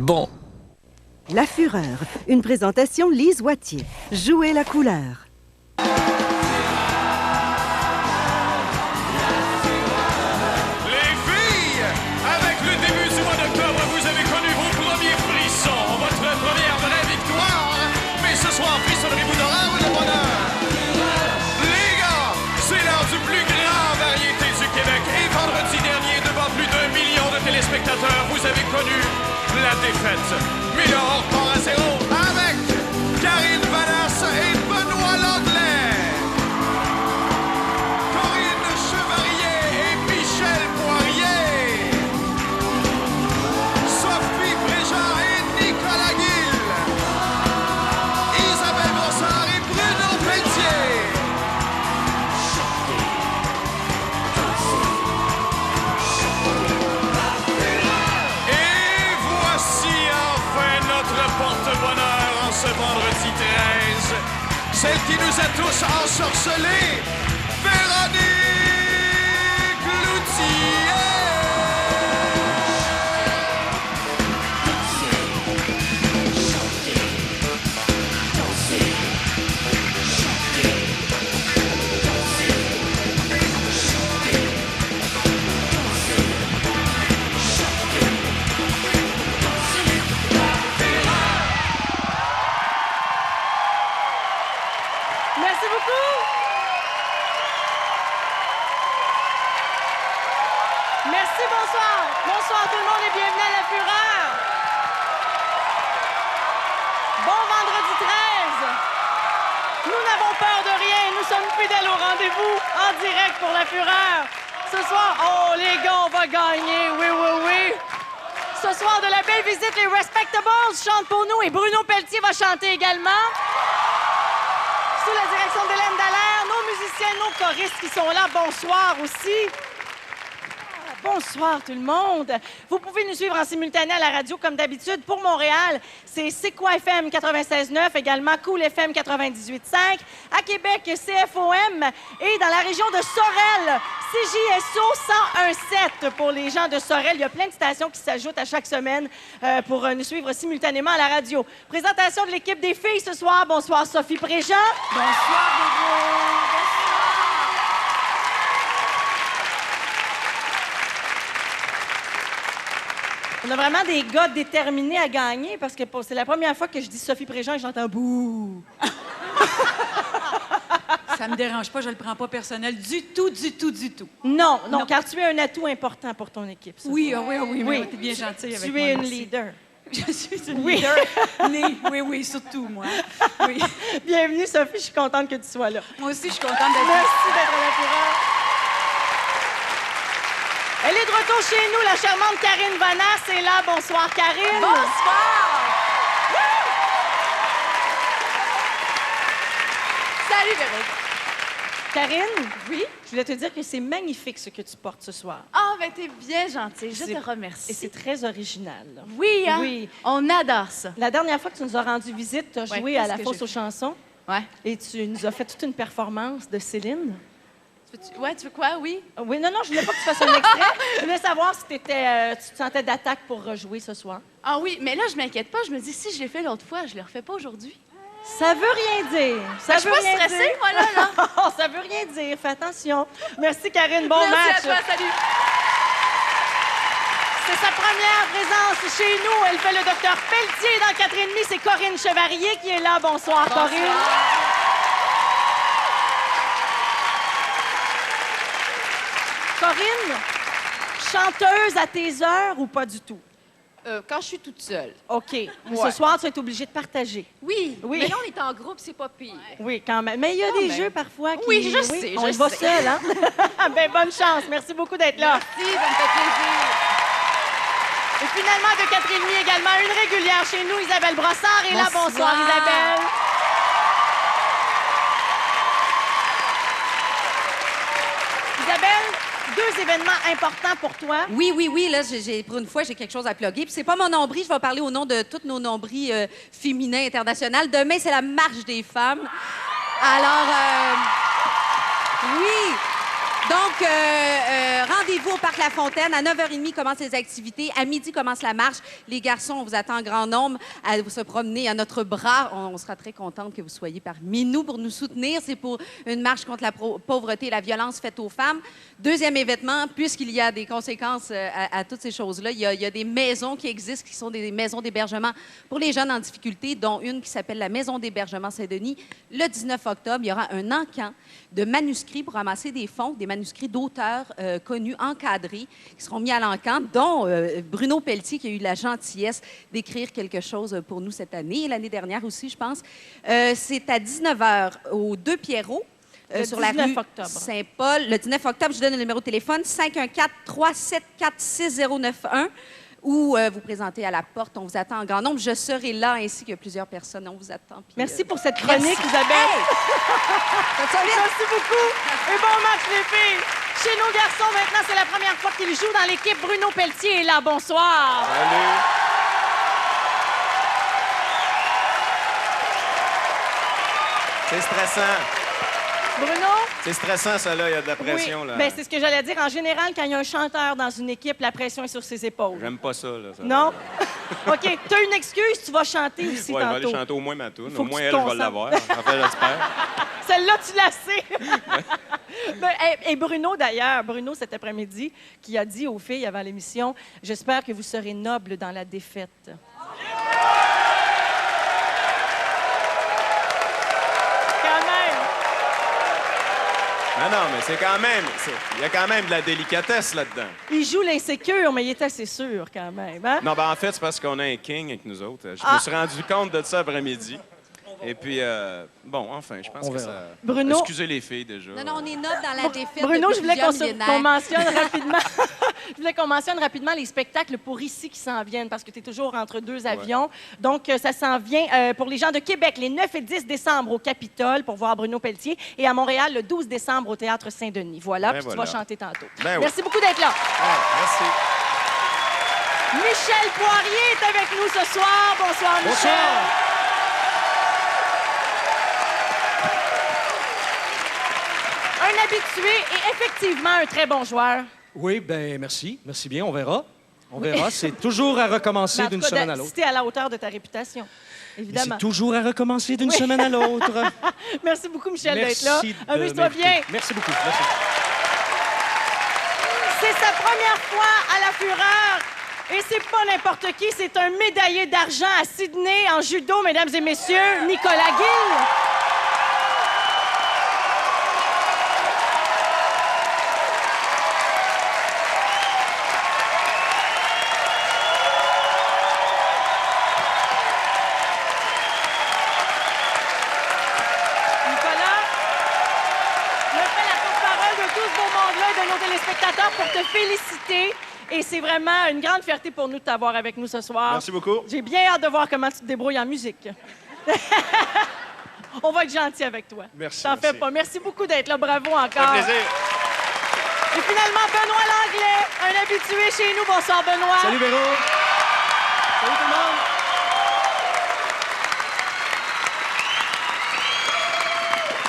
Bon. La Fureur, une présentation Lise Wattier. Jouez la couleur. Les filles, avec le début du mois d'octobre, vous avez connu vos premiers frissons, votre première vraie victoire. Mais ce soir, frissonnerez-vous d'horreur ou de bonheur? Les gars, c'est l'heure du plus grand variété du Québec. Et vendredi dernier, devant plus d'1 million de téléspectateurs, vous avez connu la défaite. Mais le hors à zéro avec Karine Vanasse et Benoît Langlais. Corinne Chevalier et Michel Poirier. Sophie Préjean et Nicolas Gill. Isabelle Brossard et Bruno Pelletier. Et voici enfin notre porte-bonheur en ce vendredi 13. Celle qui nous a tous ensorcelés, Véronique Cloutier. Merci beaucoup. Merci, bonsoir. Bonsoir tout le monde et bienvenue à La Fureur. Bon vendredi 13. Nous n'avons peur de rien. Nous sommes fidèles au rendez-vous en direct pour La Fureur. Ce soir, oh les gars, on va gagner. Oui, oui, oui. Ce soir, de la belle visite, les Respectables chantent pour nous et Bruno Pelletier va chanter également. Sous la direction d'Hélène Dallaire, nos musiciens, nos choristes qui sont là. Bonsoir aussi. Bonsoir tout le monde. Vous pouvez nous suivre en simultané à la radio comme d'habitude. Pour Montréal, c'est quoi FM 96.9, également Cool FM 98.5. À Québec, CFOM. Et dans la région de Sorel, CJSO 101.7 pour les gens de Sorel. Il y a plein de stations qui s'ajoutent à chaque semaine pour nous suivre simultanément à la radio. Présentation de l'équipe des filles ce soir. Bonsoir Sophie Préjean. Bonsoir Bonsoir. On a vraiment des gars déterminés à gagner parce que c'est la première fois que je dis Sophie Préjean et j'entends bouh. Ça me dérange pas, je le prends pas personnel du tout, du tout, du tout. Non, car tu es un atout important pour ton équipe. Oui, oui, t'es bien gentille avec moi. Tu es une merci. leader. Je suis une leader. Oui, surtout moi. Oui. Bienvenue Sophie, je suis contente que tu sois là. Moi aussi, je suis contente d'être là. Merci d'être à La Fureur. Elle est de retour chez nous, la charmante Karine Vanasse est là. Bonsoir, Karine. Bonsoir! Salut, Véronique. Karine, Oui? je voulais te dire que c'est magnifique ce que tu portes ce soir. Ah, ben t'es bien gentille. Je C'est- te remercie. Et c'est très original. Oui, hein? Oui. On adore ça. La dernière fois que tu nous as rendu visite, tu as Ouais, joué à qu'est-ce la que fosse j'ai aux chansons Ouais. et tu nous as fait toute une performance de Céline. Ouais, tu veux quoi? Oui? Oui, non, je voulais pas que tu fasses un extrait. Je voulais savoir si tu te sentais d'attaque pour rejouer ce soir. Ah oui, mais là, je m'inquiète pas. Je me dis, si je l'ai fait l'autre fois, je le refais pas aujourd'hui. Ça veut rien dire. Ça Je suis veut pas rien stressée, dire. moi, là. Ça veut rien dire. Fais attention. Merci, Karine. Bon Merci match. à toi, salut. C'est sa première présence chez nous. Elle fait le docteur Pelletier dans 4,5. C'est Corinne Chevalier qui est là. Bonsoir, Corinne. Corinne, chanteuse à tes heures ou pas du tout? Quand je suis toute seule. OK. Mais Ouais. ce soir, tu vas être obligée de partager. Oui, Oui. mais là, on est en groupe, c'est pas pire. Oui, quand même. Mais il y a Quand des même. jeux parfois qui... Oui, je sais, On je y va sais. seul, hein? Ben, bonne chance. Merci beaucoup d'être là. Merci, ça me fait plaisir. Et finalement, de 4,5 également, une régulière chez nous, Isabelle Brossard est là. Bonsoir, Bonsoir. Isabelle. Isabelle, deux événements importants pour toi. Oui, là, pour une fois, j'ai quelque chose à plugger. Puis c'est pas mon nombril, je vais parler au nom de tous nos nombrils féminins internationaux. Demain, c'est la marche des femmes. Alors, oui, Donc, rendez-vous au Parc La Fontaine. À 9h30 commencent les activités. À midi commence la marche. Les garçons, on vous attend en grand nombre à se promener à notre bras. On sera très contente que vous soyez parmi nous pour nous soutenir. C'est pour une marche contre la pauvreté et la violence faite aux femmes. Deuxième événement, puisqu'il y a des conséquences à toutes ces choses-là, il y a des maisons qui existent, qui sont des maisons d'hébergement pour les jeunes en difficulté, dont une qui s'appelle la Maison d'hébergement Saint-Denis. Le 19 octobre, il y aura un encan de manuscrits pour ramasser des fonds, des manuscrits d'auteurs connus, encadrés, qui seront mis à l'encan, dont Bruno Pelletier, qui a eu la gentillesse d'écrire quelque chose pour nous cette année, et l'année dernière aussi, je pense. C'est à 19h au 2 Pierrot. Sur la rue Saint-Paul. Le 19 octobre, je donne le numéro de téléphone 514-374-6091 ou vous présentez à la porte. On vous attend en grand nombre. Je serai là ainsi que plusieurs personnes. On vous attend. Puis, Merci pour cette chronique, Isabelle. Hey! Merci beaucoup. Et bon match, les filles. Chez nos garçons, maintenant, c'est la première fois qu'ils jouent dans l'équipe. Bruno Pelletier est là. Bonsoir. Salut. C'est stressant. Bruno? C'est stressant, ça, là. Il y a de la pression, Oui. là. Ben, c'est ce que j'allais dire. En général, quand il y a un chanteur dans une équipe, la pression est sur ses épaules. J'aime pas ça, là. Ça. Non? OK. Tu as une excuse, tu vas chanter aussi Ouais, je vais tantôt. aller chanter au moins ma toune. Faut Au que moins, tu elle, te je vais concentres. l'avoir. Enfin, j'espère. Celle-là, tu la sais. Ben, et Bruno, d'ailleurs, Bruno, cet après-midi, qui a dit aux filles avant l'émission, « J'espère que vous serez nobles dans la défaite. » Quand même. Non, mais c'est quand même... Il y a quand même de la délicatesse là-dedans. Il joue l'insécure, mais il est assez sûr quand même. Hein? Non, ben en fait, c'est parce qu'on a un king avec nous autres. Je me suis rendu compte de ça après-midi. Et puis, bon, enfin, je pense que ça... Bruno- Excusez les filles, déjà. Non, on est noble dans la défaite. Bruno, depuis je voulais plusieurs qu'on millénaires. mentionne rapidement... je voulais qu'on mentionne rapidement les spectacles pour ici qui s'en viennent, parce que tu es toujours entre deux avions. Donc, ça s'en vient pour les gens de Québec, les 9 et 10 décembre au Capitole pour voir Bruno Pelletier, et à Montréal, le 12 décembre au Théâtre Saint-Denis. Voilà, Ben puis tu voilà. vas chanter tantôt. Ben oui. Merci beaucoup d'être là. Ouais, merci. Michel Poirier est avec nous ce soir. Bonsoir, Michel. Un habitué et effectivement un très bon joueur. Oui, ben merci. Merci bien. On verra. On verra. C'est toujours à recommencer Mais en tout d'une cas, semaine à l'autre. Si t'es à la hauteur de ta réputation, Mais évidemment. c'est toujours à recommencer d'une semaine à l'autre. Merci beaucoup, Michel, d'être là. Merci de Amuse-toi m'inviter. bien. Merci beaucoup. Merci. C'est sa première fois à la Fureur. Et c'est pas n'importe qui, c'est un médaillé d'argent à Sydney en judo, mesdames et messieurs, Nicolas Gill. Nicolas, je fais la porte-parole de tout ce beau monde-là et de nos téléspectateurs pour te féliciter. Et c'est vraiment une grande fierté pour nous de t'avoir avec nous ce soir. Merci beaucoup. J'ai bien hâte de voir comment tu te débrouilles en musique. On va être gentil avec toi. Merci, T'en fais merci. pas. Merci beaucoup d'être là. Bravo encore. Ça fait plaisir. Et finalement, Benoît Langlais, un habitué chez nous. Bonsoir, Benoît. Salut, Véro. Salut tout le monde.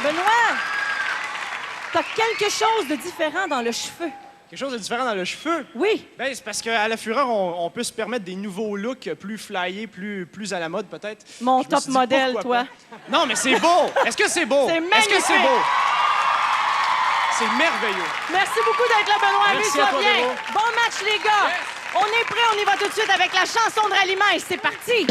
Benoît, t'as quelque chose de différent dans le cheveu. Quelque chose de différent dans le cheveu? Oui. Ben, c'est parce qu'à la Fureur, on peut se permettre des nouveaux looks plus flyés, plus à la mode, peut-être. Mon Je me top suis dit, modèle, pourquoi toi. pas? Non, mais c'est beau! Est-ce que c'est beau? C'est Est-ce que c'est magnifique! beau? C'est merveilleux. Merci beaucoup d'être là, Benoît. Merci Amuse-toi à toi, bien. Véro. Bon match, les gars. On est prêts, on y va tout de suite avec la chanson de ralliement et c'est parti.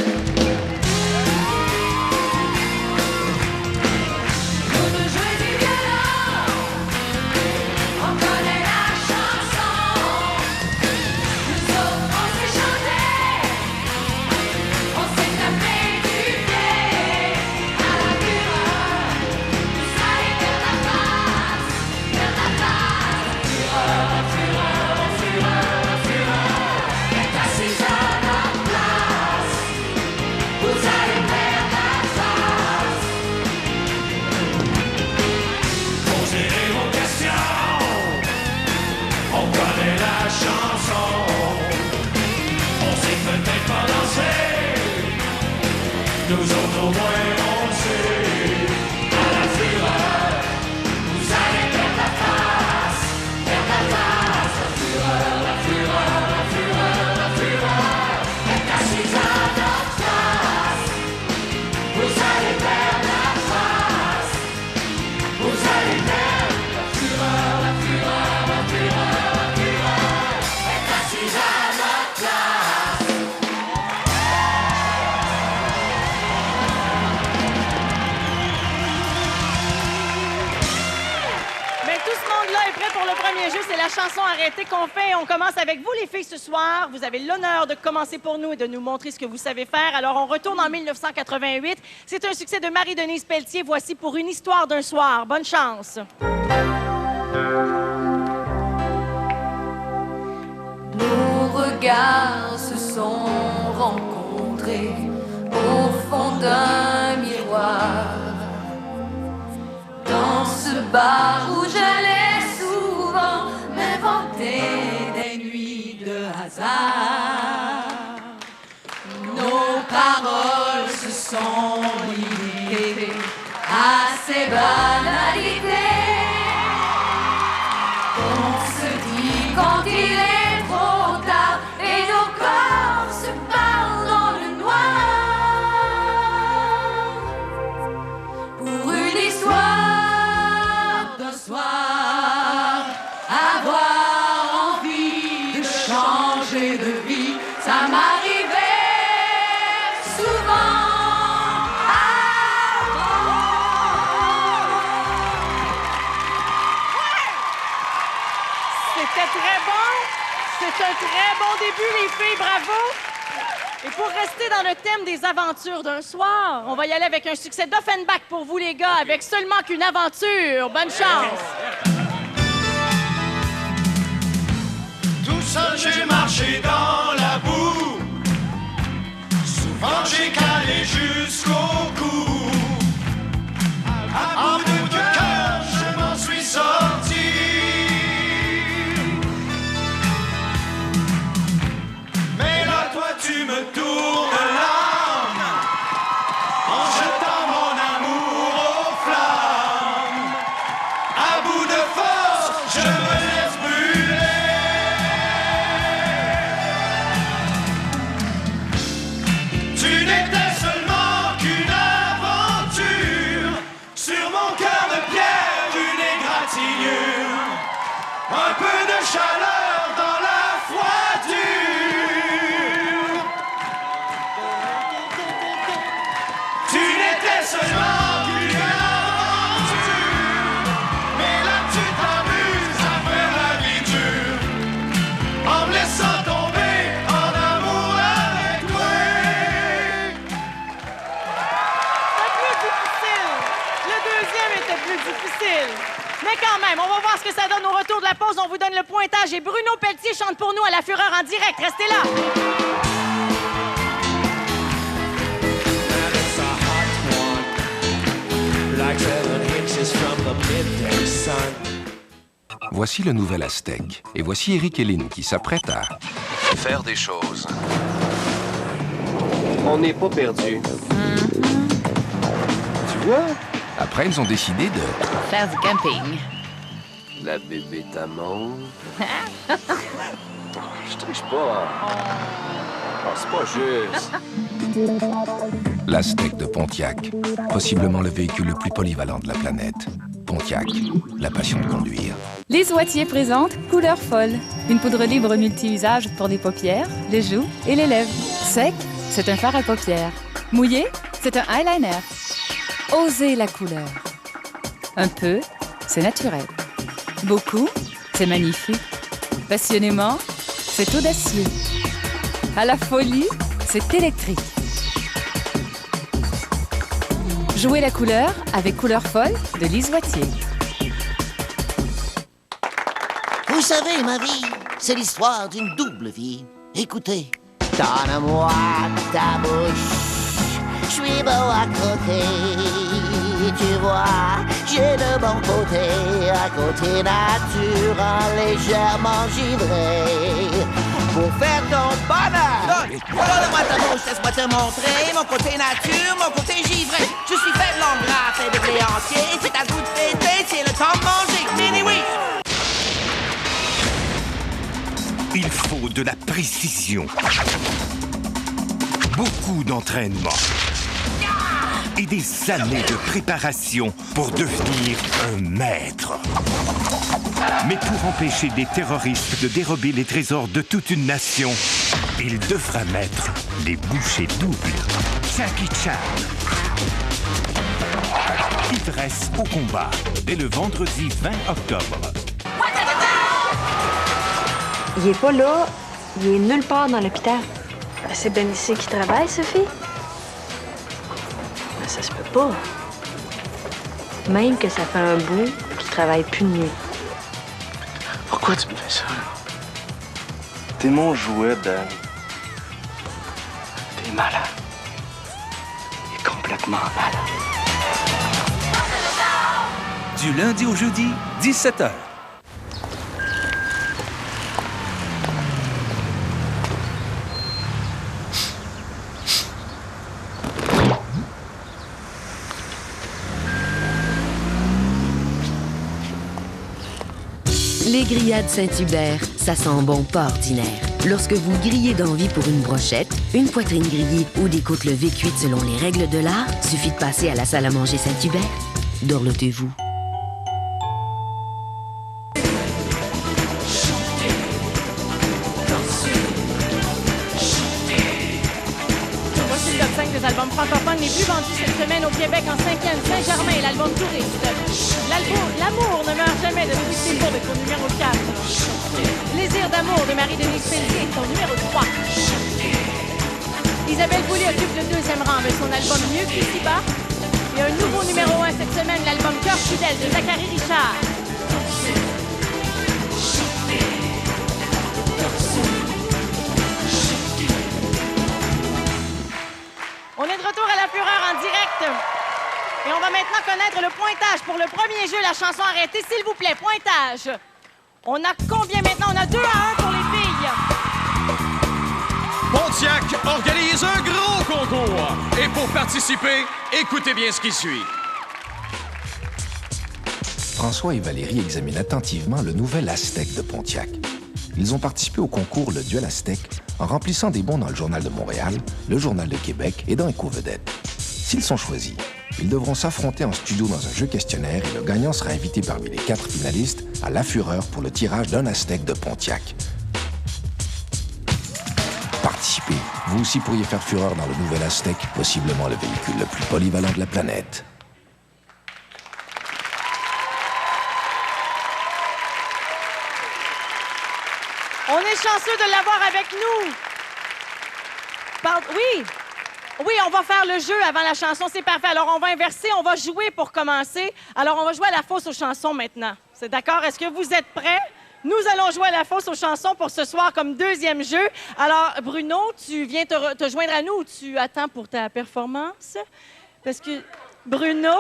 chanson arrêtée qu'on fait. On commence avec vous, les filles, ce soir. Vous avez l'honneur de commencer pour nous et de nous montrer ce que vous savez faire. Alors, on retourne en 1988. C'est un succès de Marie-Denise Pelletier. Voici Pour une histoire d'un soir. Bonne chance. Nos regards se sont rencontrés au fond d'un miroir. Dans ce bar où j'allais souvent m'inventer des nuits de hasard. Nos paroles se sont limitées à ces banalités. On se dit quand il est trop tard et nos corps se parlent dans le noir. Pour une histoire d'un soir, avoir envie de changer de vie, ça m'arrivait souvent. C'était très bon. C'est un très bon début, les filles. Bravo. Et pour rester dans le thème des aventures d'un soir, on va y aller avec un succès d'Offenbach pour vous, les gars, avec Seulement qu'une aventure. Bonne chance. Tout seul, j'ai marché dans la boue. Souvent, j'ai calé jusqu'au cou. À bout de cœur, je m'en suis sorti. Mais là, toi, tu me tournes l'âme en jetant mon amour aux flammes. À bout de force, je me laisse brûler. Tu n'étais seulement qu'une aventure. Sur mon cœur de pierre, une égratignure. Un peu de chaleur dans la froidure. Tu n'étais seulement qu'une aventure. Mais là tu t'amuses à faire la vie dure. En me laissant tomber en amour avec toi. C'était plus difficile. Le deuxième était plus difficile. Mais quand même, on va voir ce que ça donne au retour de la pause. On vous donne le pointage et Bruno Pelletier chante pour nous à La Fureur en direct. Restez là. Voici le nouvel Aztec. Et voici Eric et Lynn qui s'apprêtent à faire des choses. On n'est pas perdu. Tu vois? Après, ils ont décidé de faire du camping. La bébête amande. Je triche pas. Oh, c'est pas juste. l'Aztec de Pontiac, possiblement le véhicule le plus polyvalent de la planète. Pontiac, la passion de conduire. Lise Wattier présente Couleur folle, une poudre libre multi-usage pour les paupières, les joues et les lèvres. Sec, c'est un fard à paupières. Mouillé, c'est un eyeliner. Osez la couleur. Un peu, c'est naturel. Beaucoup, c'est magnifique. Passionnément, c'est audacieux. À la folie, c'est électrique. Jouez la couleur avec Couleur folle de Lise Wattier. Vous savez, ma vie, c'est l'histoire d'une double vie. Écoutez. Donne-moi ta bouche, je suis beau à côté. Tu vois, j'ai de bon côté, à côté nature, légèrement givré. Pour faire ton bonheur, donne-moi ta bouche, laisse-moi te montrer mon côté nature, mon côté givré. Je suis fait de l'ombre gras, fait de blé entier. C'est à goût de fêter, c'est le temps de manger. Mini oui. Il faut de la précision, beaucoup d'entraînement et des années de préparation pour devenir un maître. Mais pour empêcher des terroristes de dérober les trésors de toute une nation, il devra mettre des bouchées doubles. Jackie Chan. Ivresse au combat, dès le vendredi 20 octobre. Il est pas là. Il est nulle part dans l'hôpital. C'est bien ici qu'il travaille, Sophie? Ben, ça se peut pas. Même que ça fait un bout qu'il travaille plus de nuit. Pourquoi tu me fais ça? T'es mon jouet, Dan. T'es malade. T'es complètement malade. Du lundi au jeudi, 17h. Les grillades Saint-Hubert, ça sent bon pas ordinaire. Lorsque vous grillez d'envie pour une brochette, une poitrine grillée ou des côtes levées cuites selon les règles de l'art, suffit de passer à la salle à manger Saint-Hubert. Dorlotez-vous. Voici le top 5 des albums francophones les plus vendus cette semaine au Québec en 5e. Saint-Germain, l'album Touriste. L'amour ne meurt jamais de Louis Thibault est au numéro 4. Désir d'amour de Marie-Denise Pelletier est au numéro 3. Isabelle Boulay occupe le 2e rang avec son album Mieux qu'ici-bas. Et un nouveau numéro 1 cette semaine, l'album Cœur fidèle de Zachary Richard. On est de retour à la Fureur en direct. Et on va maintenant connaître le pointage pour le premier jeu, la chanson arrêtée. S'il vous plaît, pointage. On a combien maintenant? On a 2-1 pour les filles. Pontiac organise un gros concours. Et pour participer, écoutez bien ce qui suit. François et Valérie examinent attentivement le nouvel Aztec de Pontiac. Ils ont participé au concours Le Duel Aztec en remplissant des bons dans le Journal de Montréal, le Journal de Québec et dans Éco-Vedette. S'ils sont choisis, ils devront s'affronter en studio dans un jeu questionnaire et le gagnant sera invité parmi les 4 finalistes à La Fureur pour le tirage d'un Aztec de Pontiac. Participez. Vous aussi pourriez faire fureur dans le nouvel Aztec, possiblement le véhicule le plus polyvalent de la planète. On est chanceux de l'avoir avec nous. Oui. Oui, on va faire le jeu avant la chanson, c'est parfait. Alors, on va inverser, on va jouer pour commencer. Alors, on va jouer à la fosse aux chansons maintenant. C'est d'accord? Est-ce que vous êtes prêts? Nous allons jouer à la fosse aux chansons pour ce soir comme deuxième jeu. Alors, Bruno, tu viens te joindre à nous ou tu attends pour ta performance? Parce que... Bruno?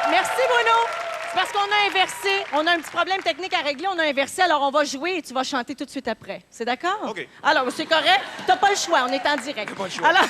Merci, Bruno. C'est parce qu'on a inversé. On a un petit problème technique à régler. On a inversé, alors on va jouer et tu vas chanter tout de suite après. C'est d'accord? OK. Alors, c'est correct. T'as pas le choix. On est en direct. J'ai pas le choix. Alors,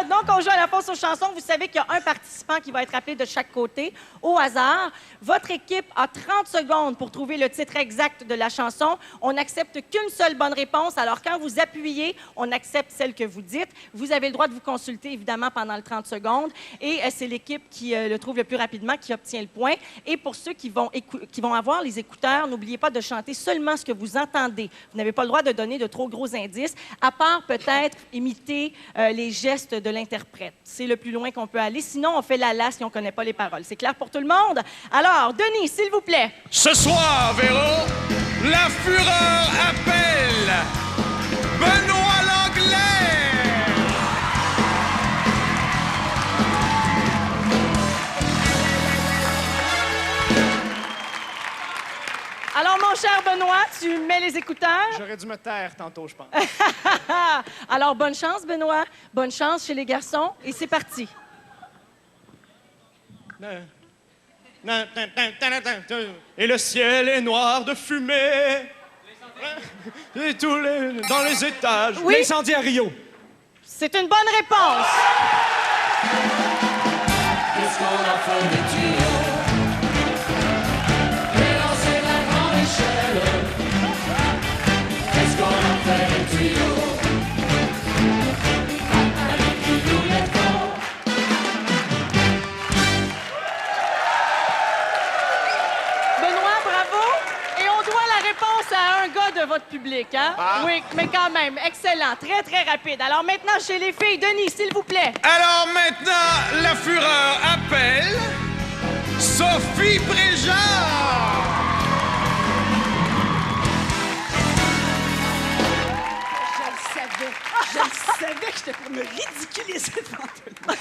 donc, on joue à la fosse aux chansons. Vous savez qu'il y a un participant qui va être appelé de chaque côté, au hasard. Votre équipe a 30 secondes pour trouver le titre exact de la chanson. On n'accepte qu'une seule bonne réponse. Alors, quand vous appuyez, on accepte celle que vous dites. Vous avez le droit de vous consulter, évidemment, pendant le 30 secondes. Et c'est l'équipe qui le trouve le plus rapidement qui obtient le point. Et pour ceux qui vont avoir les écouteurs, n'oubliez pas de chanter seulement ce que vous entendez. Vous n'avez pas le droit de donner de trop gros indices, à part peut-être imiter les gestes de l'interprète. C'est le plus loin qu'on peut aller. Sinon, on fait la lasse et on ne connaît pas les paroles. C'est clair pour tout le monde? Alors, Denis, s'il vous plaît. Ce soir, Véro, la Fureur appelle Benoît Langlais. Alors, mon cher Benoît, tu mets les écouteurs. J'aurais dû me taire tantôt, je pense. Alors, bonne chance, Benoît. Bonne chance chez les garçons. Et c'est parti. Et le ciel est noir de fumée. Et dans les étages. Oui. L'incendie à Rio. C'est une bonne réponse. Qu'est-ce qu'on a fait des tuyaux? Mélanger la grande échelle. Qu'est-ce qu'on a fait des tuyaux? Avec qui nous mettons? Benoît, bravo. Et on doit la réponse à un gars de votre public, hein? Oui, mais quand même, excellent, très, très rapide. Alors maintenant, chez les filles, Denis, s'il vous plaît. Alors maintenant, la fureur appelle Sophie Bréjard. Je le savais que j'étais pour me ridiculiser devant tout le monde.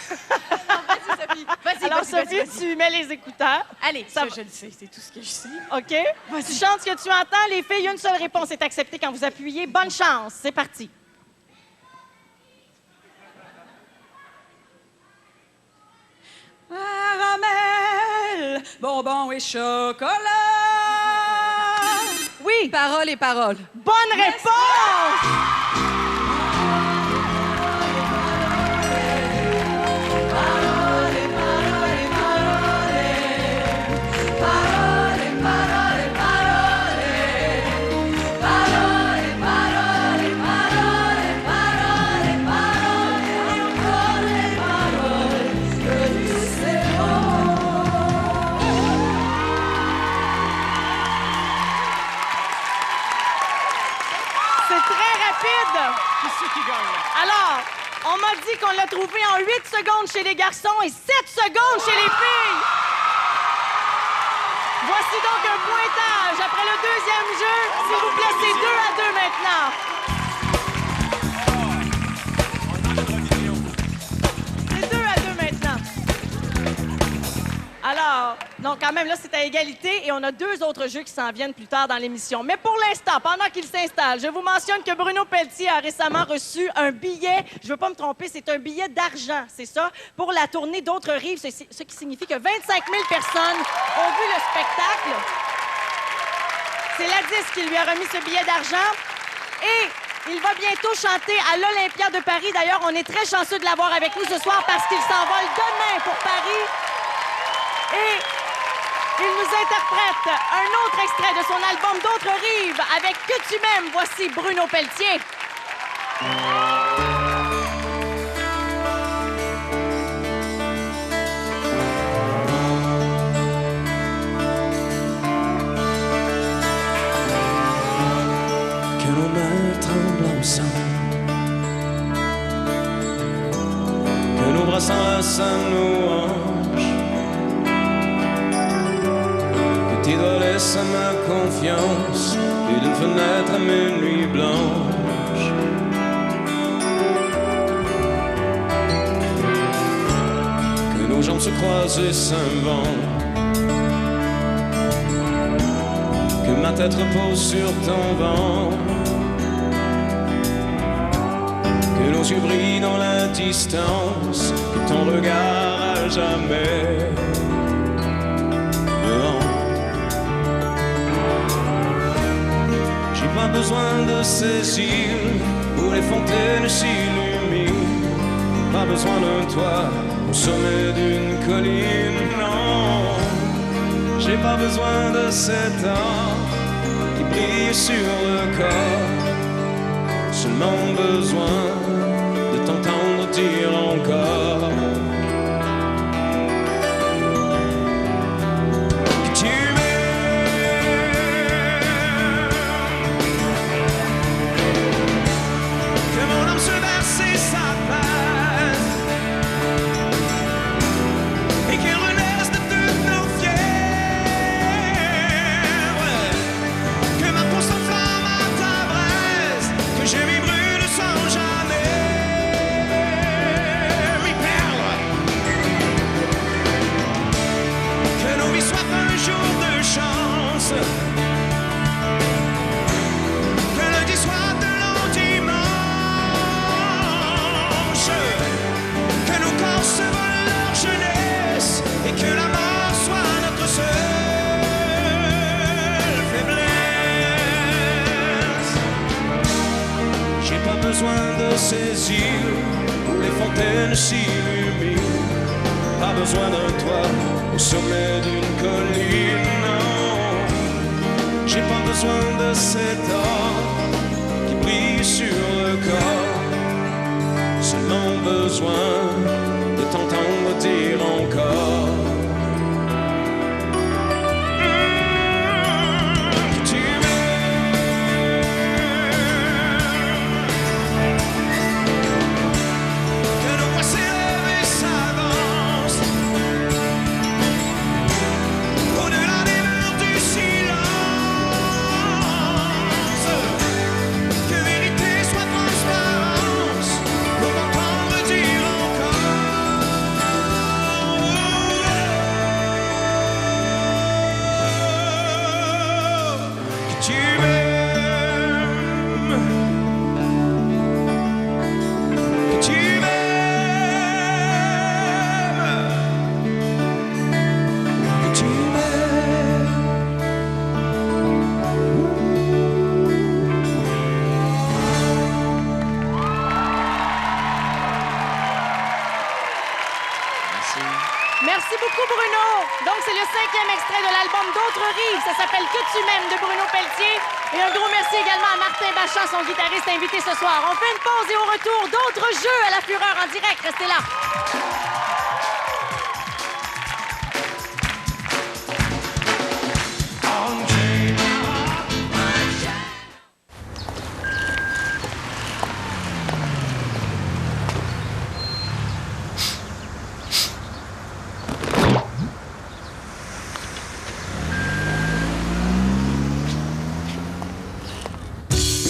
Vas-y, Sophie. Alors, Sophie, tu mets les écouteurs. Allez, ça, je le sais, c'est tout ce que je sais. OK. Tu chantes ce que tu entends. Les filles, une seule réponse est acceptée quand vous appuyez. Bonne chance. C'est parti. Caramel, bonbons et chocolat. Oui. Paroles et paroles. Bonne réponse! Alors, on m'a dit qu'on l'a trouvé en 8 secondes chez les garçons et 7 secondes chez les filles. Voici donc un pointage après le deuxième jeu. S'il vous plaît, c'est 2 à 2 maintenant. C'est 2 à 2 maintenant. Alors, non, quand même, là, c'est à égalité et on a 2 autres jeux qui s'en viennent plus tard dans l'émission. Mais pour l'instant, pendant qu'il s'installe, je vous mentionne que Bruno Pelletier a récemment reçu un billet, je veux pas me tromper, c'est un billet d'argent, c'est ça, pour la tournée d'Autres Rives, ce qui signifie que 25 000 personnes ont vu le spectacle. C'est la disque qui lui a remis ce billet d'argent. Et il va bientôt chanter à l'Olympia de Paris. D'ailleurs, on est très chanceux de l'avoir avec nous ce soir parce qu'il s'envole demain pour Paris. Et il nous interprète un autre extrait de son album D'Autres Rives avec Que tu m'aimes. Voici Bruno Pelletier. Que nos mains tremblent ensemble, que nos bras s'enlacent à nos hanches, tes doigts laissent ma confiance, et d'une fenêtre à mes nuits blanches. Que nos jambes se croisent et s'inventent, que ma tête repose sur ton ventre, que nos yeux brillent dans la distance, que ton regard à jamais me hante. Pas besoin de ces îles où les fontaines s'illuminent, pas besoin d'un toit au sommet d'une colline, non. J'ai pas besoin de cet or qui brille sur le corps, seulement besoin de t'entendre dire encore que tu ces îles où les fontaines s'illuminent, pas besoin d'un toit au sommet d'une colline, non. J'ai pas besoin de cet or qui brille sur le corps, seulement besoin de t'entendre dire encore que tu m'aimes. 5e extrait de l'album D'autres rives. Ça s'appelle Que tu m'aimes de Bruno Pelletier. Et un gros merci également à Martin Bachand, son guitariste invité ce soir. On fait une pause et au retour, d'autres jeux à la Fureur en direct. Restez là.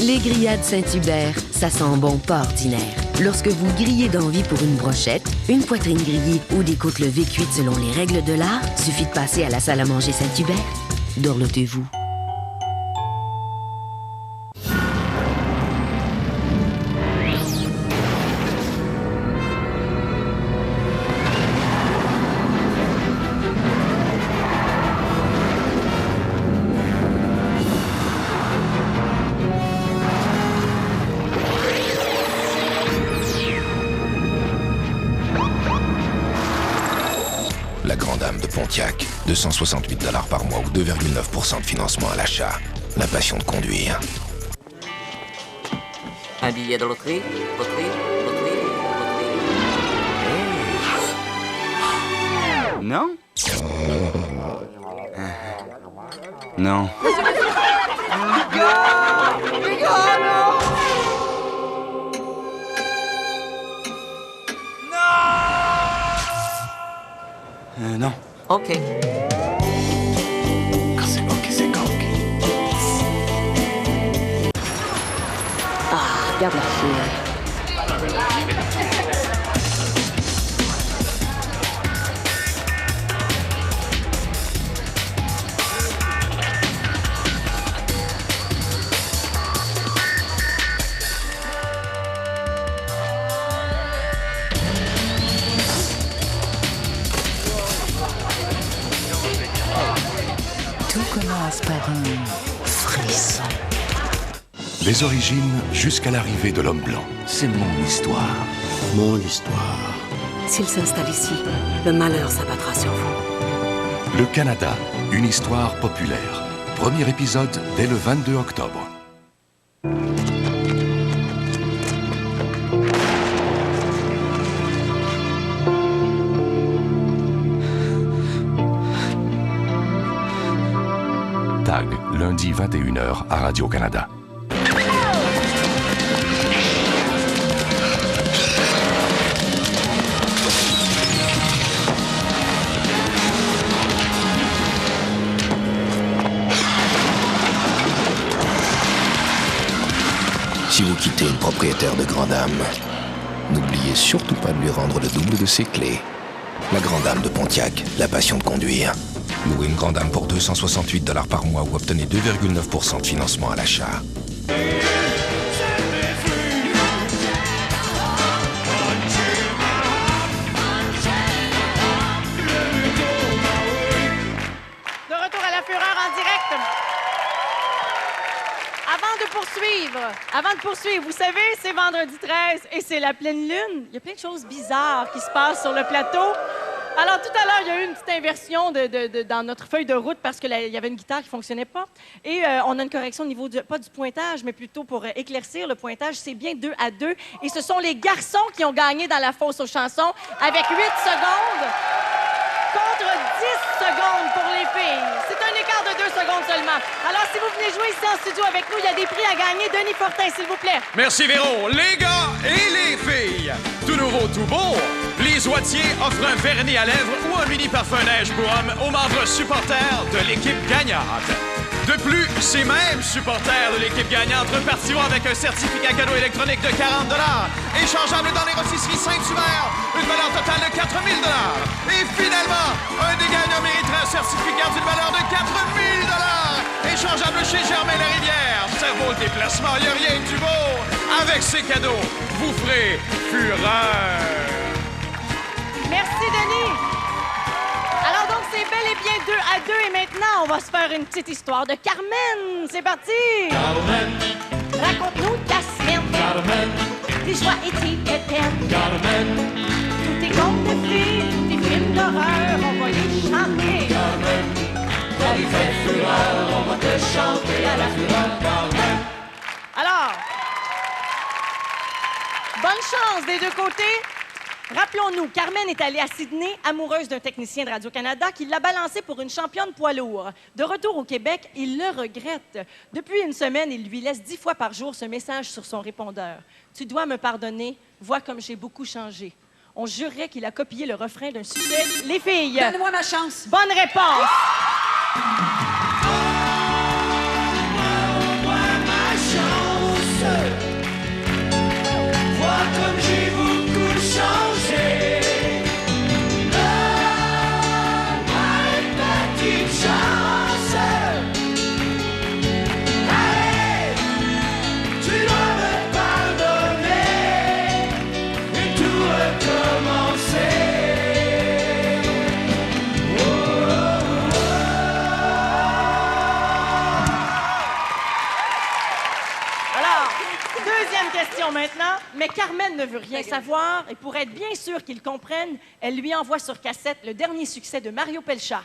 Les grillades Saint-Hubert, ça sent bon pas ordinaire. Lorsque vous grillez d'envie pour une brochette, une poitrine grillée ou des côtes levées cuites selon les règles de l'art, suffit de passer à la salle à manger Saint-Hubert. Dorlotez-vous. La Grande Dame de Pontiac, 268 $ par mois ou 2,9% de financement à l'achat. La passion de conduire. Un billet de loterie, loterie, loterie, loterie. Non? Non. Non. OK. Quand c'est OK, c'est quand OK. Ah, regarde la fille. Tout commence par un frisson. Les origines jusqu'à l'arrivée de l'homme blanc. C'est mon histoire. Mon histoire. S'il s'installe ici, le malheur s'abattra sur vous. Le Canada, une histoire populaire. Premier épisode dès le 22 octobre. TAG, lundi 21h à Radio-Canada. Si vous quittez une propriétaire de Grande Dame, n'oubliez surtout pas de lui rendre le double de ses clés. La Grande Dame de Pontiac, la passion de conduire. Louez une Grande Dame pour 268 $ par mois ou obtenez 2,9% de financement à l'achat. De retour à la Fureur en direct. Avant de poursuivre, vous savez, c'est vendredi 13 et c'est la pleine lune. Il y a plein de choses bizarres qui se passent sur le plateau. Alors, tout à l'heure, il y a eu une petite inversion dans notre feuille de route parce qu'il y avait une guitare qui ne fonctionnait pas. Et on a une correction au niveau, pas du pointage, mais plutôt pour éclaircir le pointage. C'est bien 2-2. Et ce sont les garçons qui ont gagné dans la fosse aux chansons avec 8 secondes contre 10 secondes pour les filles. C'est un écart de 2 secondes seulement. Alors, si vous venez jouer ici en studio avec nous, il y a des prix à gagner. Denis Fortin, s'il vous plaît. Merci, Véro. Les gars et les filles, tout nouveau, tout beau, Lise Wattier offre un vernis à lèvres ou un mini parfum neige pour hommes aux membres supporters de l'équipe gagnante. De plus, ces mêmes supporters de l'équipe gagnante repartiront avec un certificat cadeau électronique de 40 $, échangeable dans les rôtisseries Saint-Hubert, une valeur totale de 4 000 $. Et finalement, un des gagnants mériterait un certificat d'une valeur de 4 000 $, échangeable chez Germain-Larivière. Ça vaut le déplacement, il n'y a rien de plus beau. Avec ces cadeaux, vous ferez fureur. Merci, Denis. Alors donc, c'est bel et bien 2-2 et maintenant, on va se faire une petite histoire de Carmen. C'est parti! Carmen. Raconte-nous ta semaine. Carmen. Tes joies et tes peines. Carmen. Tous tes contes de filles, tes films d'horreur, on va les chanter. Carmen, quand il fait fureur, on va te chanter à la fureur, Carmen. Alors, bonne chance des deux côtés. Rappelons-nous, Carmen est allée à Sydney, amoureuse d'un technicien de Radio-Canada qui l'a balancée pour une championne poids lourd. De retour au Québec, il le regrette. Depuis une semaine, il lui laisse 10 fois par jour ce message sur son répondeur. « Tu dois me pardonner, vois comme j'ai beaucoup changé. » On jurerait qu'il a copié le refrain d'un succès. Les filles! Donne-moi ma chance. Bonne réponse! Vois comme j'ai beaucoup changé. Donne-moi une petite chance. Allez, tu dois me pardonner et tout recommencer. Alors, deuxième question maintenant. Mais Carmen ne veut rien savoir et pour être bien sûre qu'il comprenne, elle lui envoie sur cassette le dernier succès de Mario Pelchat.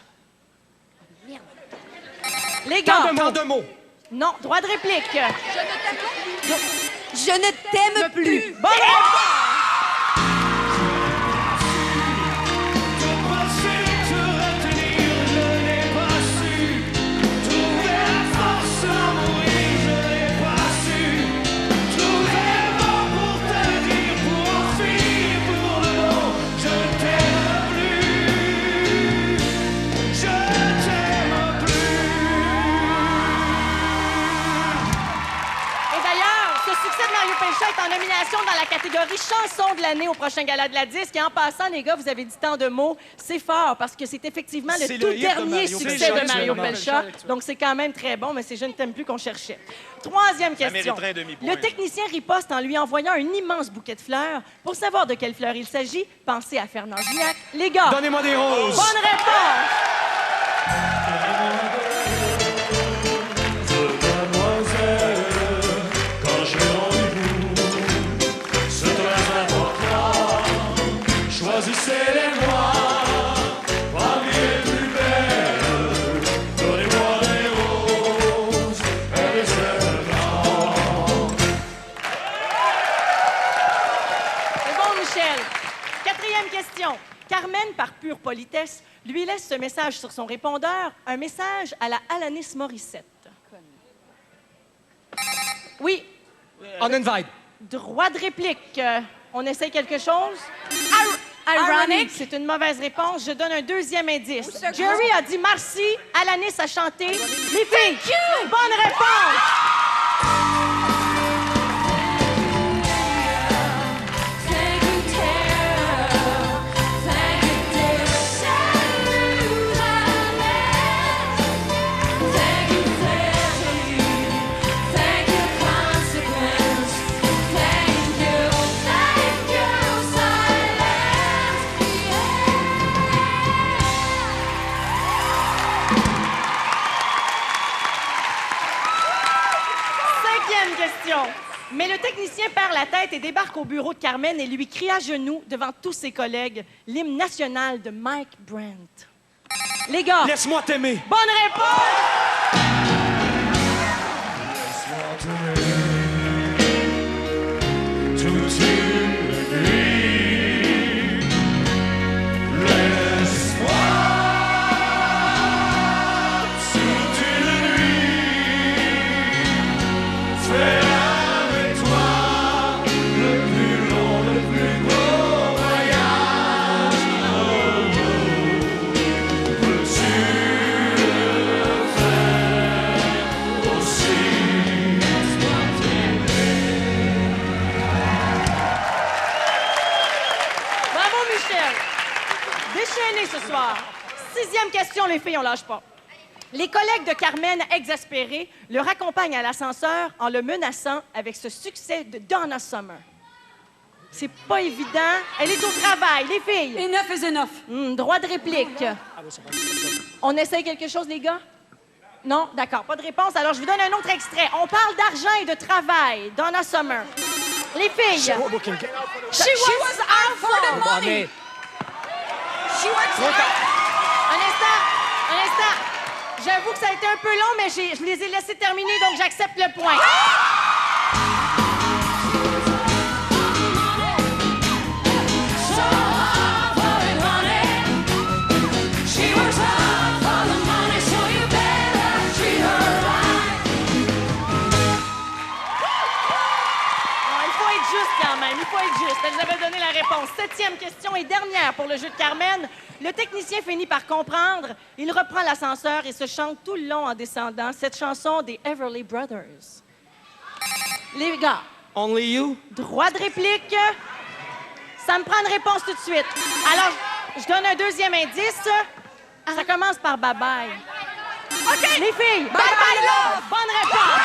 Les gars... Tant de mots. Non, droit de réplique. Je ne t'aime plus. Bonne réponse! Pelchat est en nomination dans la catégorie chanson de l'année au prochain Gala de la Disque. Et en passant, les gars, vous avez dit tant de mots. C'est fort parce que c'est effectivement le tout dernier succès de Mario Pelchat. Donc, c'est quand même très bon, mais c'est Je ne t'aime plus qu'on cherchait. Troisième question. Le technicien riposte en lui envoyant un immense bouquet de fleurs. Pour savoir de quelle fleur il s'agit, pensez à Fernand Gilliac. Les gars, donnez-moi des roses. Bonne réponse! Choisissez les moi, parmi les plus belles. Donnez-moi des roses et des fleurs blancs. C'est bon, Michel. Quatrième question. Carmen, par pure politesse, lui laisse ce message sur son répondeur, un message à la Alanis Morissette. Oui. On invite. Droit de réplique. On essaye quelque chose? Ironic, c'est une mauvaise réponse. Je donne un deuxième indice. Jerry a dit merci, Alanis a chanté. Les filles, bonne réponse! Mais le technicien perd la tête et débarque au bureau de Carmen et lui crie à genoux devant tous ses collègues l'hymne national de Mike Brandt. Les gars... Laisse-moi t'aimer. Bonne réponse! Laisse-moi t'aimer toute une nuit. L'espoir toute une nuit. Fais Ce soir. Sixième question, les filles, on lâche pas. Les collègues de Carmen, exaspérés, le raccompagnent à l'ascenseur en le menaçant avec ce succès de Donna Summer. C'est pas évident. Elle est au travail, les filles. Enough is enough. Droit de réplique. On essaye quelque chose, les gars? Non? D'accord, pas de réponse. Alors, je vous donne un autre extrait. On parle d'argent et de travail. Donna Summer. Les filles. She was out for the money. She Trop tard. Un instant. J'avoue que ça a été un peu long, mais je les ai laissés terminer, donc j'accepte le point. Il faut être juste. Elle avait donné la réponse. 7e question et dernière pour le jeu de Carmen. Le technicien finit par comprendre. Il reprend l'ascenseur et se chante tout le long en descendant cette chanson des Everly Brothers. Les gars. Only You. Droit de réplique. Ça me prend une réponse tout de suite. Alors, je donne un deuxième indice. Ça commence par bye-bye. OK. Les filles. Bye-bye, love. Bonne réponse.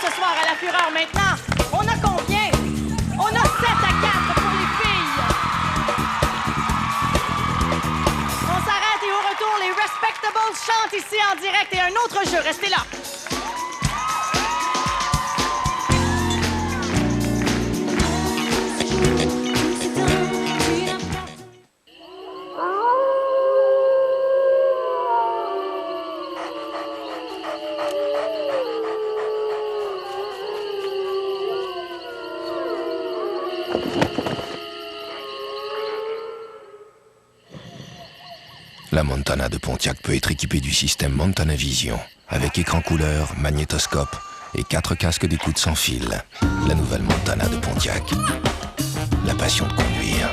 Ce soir à la Fureur. Maintenant, on a combien? On a 7 à 4 pour les filles. On s'arrête et au retour, les Respectables chantent ici en direct et un autre jeu. Restez là. La Montana de Pontiac peut être équipée du système Montana Vision, avec écran couleur, magnétoscope et 4 casques d'écoute sans fil. La nouvelle Montana de Pontiac. La passion de conduire.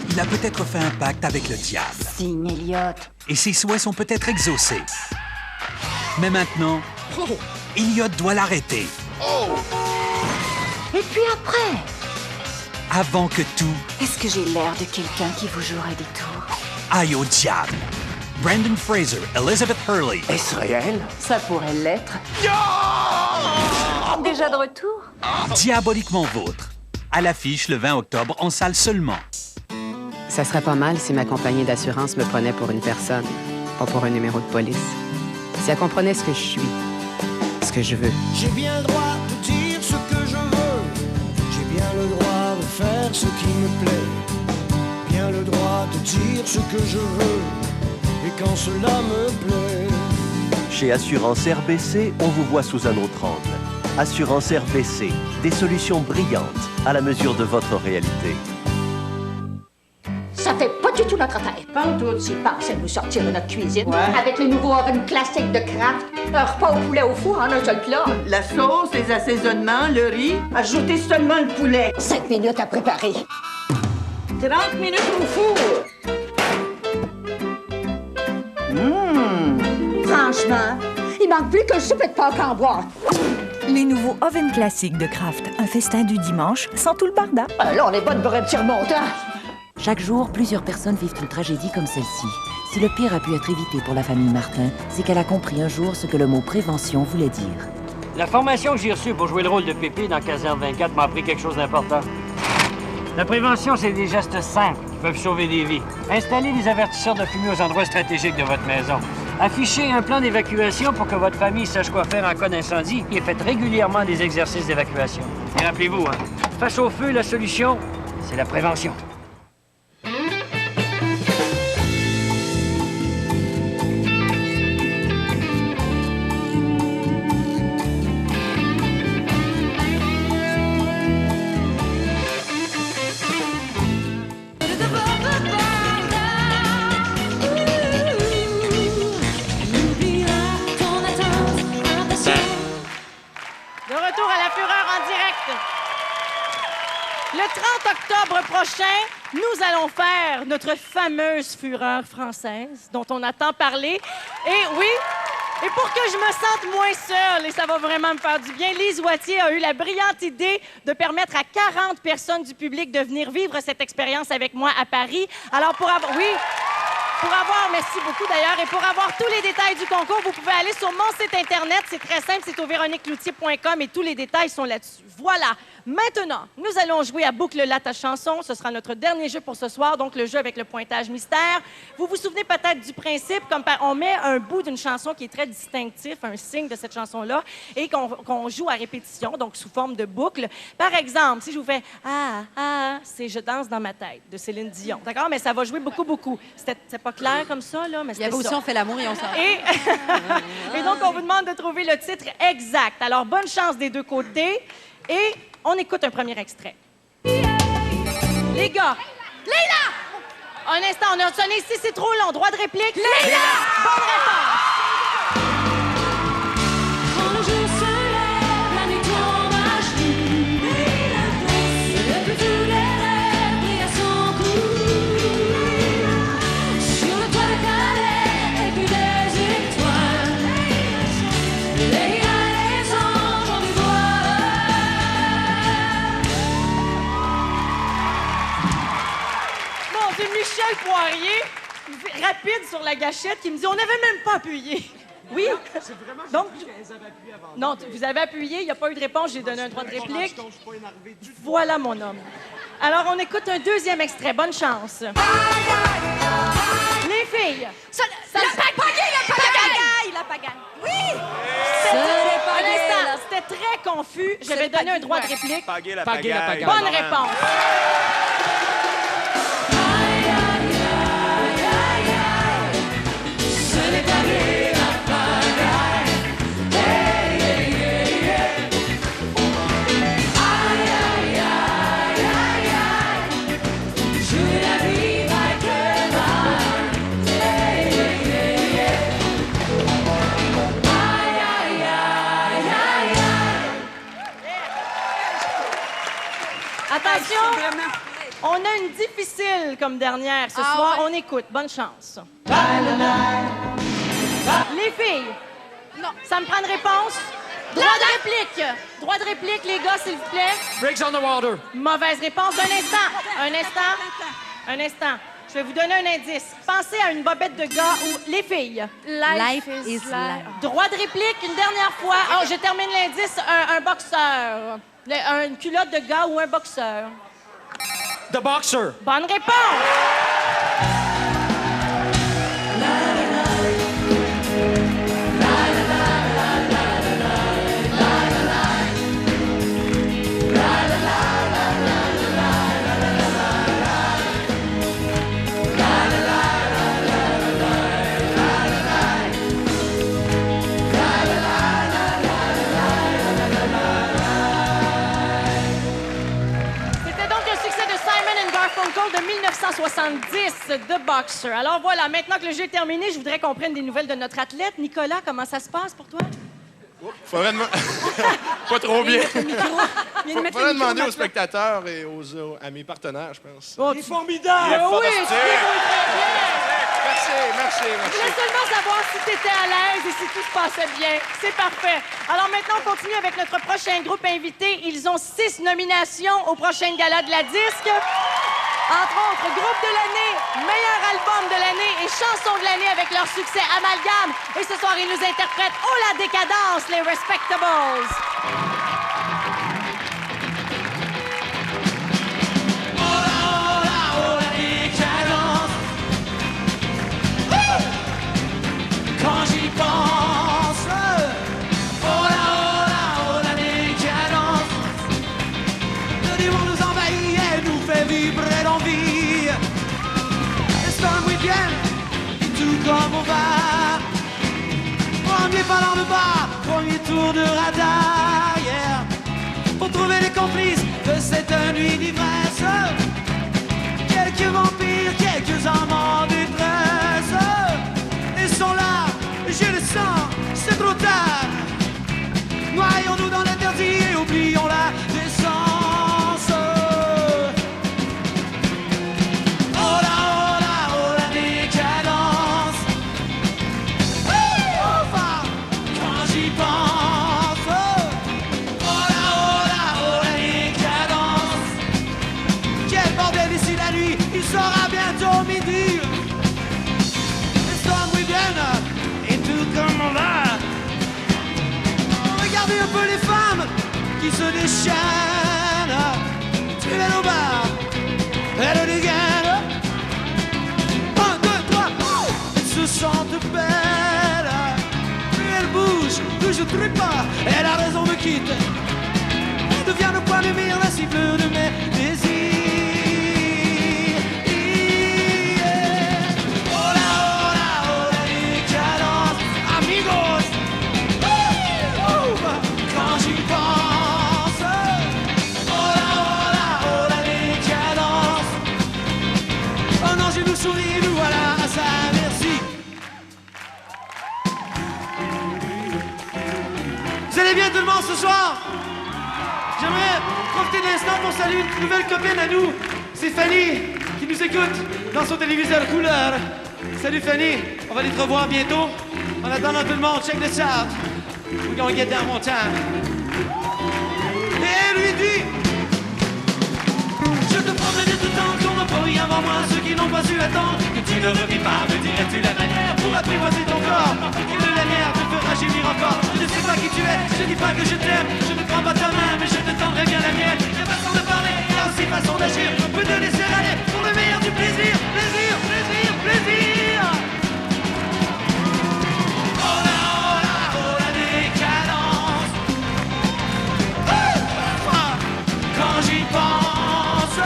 Il a peut-être fait un pacte avec le diable. Signe, Elliot. Et ses souhaits sont peut-être exaucés. Mais maintenant, Elliot doit l'arrêter. Et puis après? Avant que tout Est-ce que j'ai l'air de quelqu'un qui vous jouerait des tours? aille au diable. Brendan Fraser, Elizabeth Hurley. Est-ce réel? Ça pourrait l'être. Déjà de retour? Diaboliquement vôtre. À l'affiche le 20 octobre en salle seulement. Ça serait pas mal si ma compagnie d'assurance me prenait pour une personne, pas pour un numéro de police. Si elle comprenait ce que je suis, ce que je veux. J'ai bien le droit de dire ce que je veux. J'ai bien le droit de faire ce qui me plaît. Bien le droit de dire ce que je veux. Et quand cela me plaît. Chez Assurance RBC, on vous voit sous un autre angle. Assurance RBC, des solutions brillantes à la mesure de votre réalité. Ça fait pas du tout notre affaire. Pantoute, s'ils pensaient nous sortir de notre cuisine. Avec le nouveau oven classique de Kraft. Un repas au poulet au four en un seul plat. La sauce, les assaisonnements, le riz. Ajoutez seulement le poulet. 5 minutes à préparer. 30 minutes au four. Franchement, il manque plus qu'un souper de Pâques en boîte. Les nouveaux ovens classiques de Kraft. Un festin du dimanche sans tout le barda. Là, on est bonne pour un petit remontant. Chaque jour, plusieurs personnes vivent une tragédie comme celle-ci. Si le pire a pu être évité pour la famille Martin, c'est qu'elle a compris un jour ce que le mot prévention voulait dire. La formation que j'ai reçue pour jouer le rôle de Pépé dans Caserne 24 m'a appris quelque chose d'important. La prévention, c'est des gestes simples qui peuvent sauver des vies. Installez des avertisseurs de fumée aux endroits stratégiques de votre maison. Affichez un plan d'évacuation pour que votre famille sache quoi faire en cas d'incendie et faites régulièrement des exercices d'évacuation. Et rappelez-vous, face au feu, la solution, c'est la prévention. De retour à la Fureur en direct. Le 30 octobre prochain, nous allons faire notre fameuse fureur française dont on a tant parlé. Et oui, et pour que je me sente moins seule, et ça va vraiment me faire du bien, Lise Wattier a eu la brillante idée de permettre à 40 personnes du public de venir vivre cette expérience avec moi à Paris. Alors, merci beaucoup d'ailleurs, et pour avoir tous les détails du concours, vous pouvez aller sur mon site Internet. C'est très simple, c'est au véroniqueloutier.com et tous les détails sont là-dessus. Voilà. Maintenant, nous allons jouer à Boucle la ta chanson. Ce sera notre dernier jeu pour ce soir, donc le jeu avec le pointage mystère. Vous vous souvenez peut-être du principe, comme on met un bout d'une chanson qui est très distinctif, un signe de cette chanson-là, et qu'on joue à répétition, donc sous forme de boucle. Par exemple, si je vous fais « Ah, ah », c'est « Je danse dans ma tête » de Céline Dion. D'accord? Mais ça va jouer beaucoup, beaucoup. C'est pas clair comme ça, là, mais Il y avait aussi ça. On fait l'amour et on s'en Et donc, on vous demande de trouver le titre exact. Alors, bonne chance des deux côtés. Et on écoute un premier extrait. Les gars. Leïla! Un instant, on a sonné ici, c'est trop long. Droit de réplique. Leïla! Bonne réponse. Quand le jour se lève, la nuit tombe à genoux. Le plus fou des rêves brille à son cou. Sur le toit de Calais, et puis des étoiles. Leïla et les anges en du bois. Bon, c'est Michel Poirier, rapide sur la gâchette, qui me dit « On n'avait même pas appuyé. » Oui. C'est vraiment Donc, qu'elles avaient appuyé avant. non, vous avez appuyé, il n'y a pas eu de réponse, j'ai donné un droit de réplique. Voilà, mon homme. Alors, on écoute un deuxième extrait. Bonne chance. Les filles. La pagaille! Oui! C'était n'est pas un gay, instant, là. c'était très confus. C'est J'avais pas donné un du droit de tout. réplique. Pagaille la Pagaille la pagaille. pagaille. Bonne réponse. Ce n'est pas gay, la pagaille. Hey, hey, hey, hey. Aïe, aïe, aïe, aïe, aïe. Je vais la vivre avec le mal. Hey, hey, hey, hey. Aïe, aïe, aïe, aïe, aïe. Attention, on a une difficile comme dernière ce soir. On écoute. Bonne chance. Les filles. Non. Ça me prend une réponse. Droit de réplique. Droit de réplique, les gars, s'il vous plaît. Bricks on the water. Mauvaise réponse. Un instant. Un instant. Un instant. Je vais vous donner un indice. Pensez à une bobette de gars ou les filles. Life is life. Droit de réplique, une dernière fois. Oh, je termine l'indice. Un boxeur. Une culotte de gars ou un boxeur. The Boxer. Bonne réponse. C'était donc un succès de Simon & Garfunkel de 1970, The Boxer. Alors voilà, maintenant que le jeu est terminé, je voudrais qu'on prenne des nouvelles de notre athlète. Nicolas, comment ça se passe pour toi? Faudrait pas trop bien. Faudrait demander aux spectateurs et à mes partenaires, je pense. Oh, Il est formidable. Il est oui, fantastique. tu débrouilles très bien. Merci. Je voulais seulement savoir si tu étais à l'aise et si tout se passait bien. C'est parfait. Alors maintenant, on continue avec notre prochain groupe invité. Ils ont 6 nominations au prochain gala de la disque. Entre autres, groupe de l'année, meilleur album de l'année et chanson de l'année avec leur succès Amalgame. Et ce soir, ils nous interprètent Oh la décadence, les Respectables. Quand j'y pense, oh la décadence. Le démon nous envahit et nous fait vibrer l'envie. Les storms week-end, et tout comme on va. Premier pas dans le bas, premier tour de radar, yeah. Pour trouver les complices de cette nuit d'ivresse. Quelques vampires, quelques amants détresse. Ils sont là, je le sens, c'est trop tard. Noyons-nous dans l'interdit et oublions la décence. des chiennes. Tu es au bar, elle dégaine. 1, 2, 3, elles se sentent belles. Plus elle bouge, plus je ne pas. Elle a raison, me quitte. Elle devient le point de mire, la cible de mes désirs. Souris, nous voilà à ça, merci. Vous allez bien tout le monde ce soir? J'aimerais profiter de l'instant pour saluer une nouvelle copine à nous. C'est Fanny qui nous écoute dans son téléviseur couleur. Salut Fanny, on va aller te revoir bientôt. En attendant tout le monde, check this out. We're gonna get down one time. Et elle lui dit: je te promets de tout temps qu'on n'a pas eu avant moi. Ceux qui n'ont pas su attendre que tu ne revis pas, me dirais-tu la manière pour apprivoiser ton corps? Que de la lumière te fera gémir encore. Je ne sais pas qui tu es, je dis pas que je t'aime. Je ne prends pas ta main, mais je te tendrai bien la mienne. Il y a façon de parler, il y a aussi façon d'agir. On peut te laisser aller pour le meilleur du plaisir. Plaisir, plaisir, plaisir. Oh là, oh là, oh la décadence. Quand j'y pense.